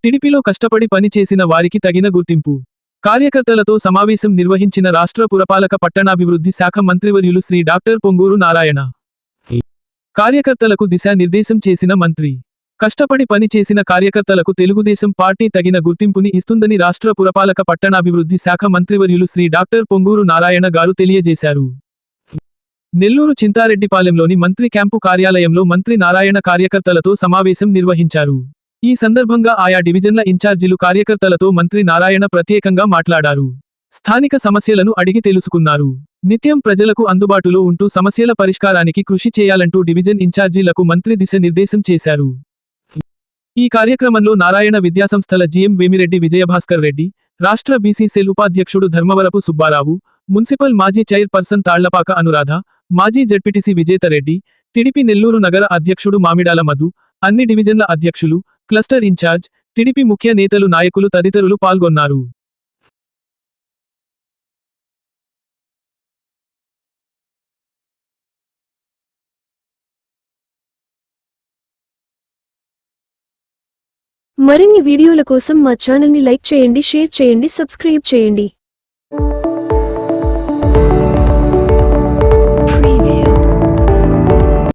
టిడిపిలో కష్టపడి పనిచేసిన వారికి తగిన గుర్తింపు. కార్యకర్తలతో సమావేశం నిర్వహించిన రాష్ట్ర పురపాలక పట్టణాభివృద్ధి శాఖ మంత్రివర్యులు శ్రీ డాక్టర్ పొంగూరు నారాయణ. కార్యకర్తలకు దిశానిర్దేశం చేసిన మంత్రి. కష్టపడి పని చేసిన కార్యకర్తలకు తెలుగుదేశం పార్టీ తగిన గుర్తింపుని ఇస్తుందని రాష్ట్ర పురపాలక పట్టణాభివృద్ధి శాఖ మంత్రివర్యులు శ్రీ డాక్టర్ పొంగూరు నారాయణ గారు తెలియజేశారు. నెల్లూరు చింతారెడ్డిపాలెంలోని మంత్రి క్యాంపు కార్యాలయంలో మంత్రి నారాయణ కార్యకర్తలతో సమావేశం నిర్వహించారు. ఈ సందర్భంగా ఆయా డివిజన్ల ఇన్ఛార్జీలు కార్యకర్తలతో మంత్రి నారాయణ ప్రత్యేకంగా మాట్లాడారు. స్థానిక సమస్యలను అడిగి తెలుసుకున్నారు. నిత్యం ప్రజలకు అందుబాటులో ఉంటూ సమస్యల పరిష్కారానికి కృషి చేయాలంటూ డివిజన్ ఇన్ఛార్జీలకు మంత్రి దిశానిర్దేశం చేశారు. ఈ కార్యక్రమంలో నారాయణ విద్యాసంస్థల జీఎం వేమిరెడ్డి విజయభాస్కర్ రెడ్డి, రాష్ట్ర బీసీ సెల్ ఉపాధ్యక్షుడు ధర్మవరపు సుబ్బారావు, మున్సిపల్ మాజీ చైర్పర్సన్ తాళ్లపాక అనురాధ, మాజీ జడ్పీటీసీ విజేతరెడ్డి, టిడిపి నెల్లూరు నగర అధ్యక్షుడు మామిడాల మధు, అన్ని డివిజన్ల అధ్యక్షులు, క్లస్టర్ ఇన్ఛార్జ్, టిడిపి ముఖ్య నేతలు నాయకులు తదితరులు పాల్గొన్నారు. మరిన్ని వీడియోల కోసం మా ఛానల్ని లైక్ చేయండి, షేర్ చేయండి, సబ్స్క్రైబ్ చేయండి.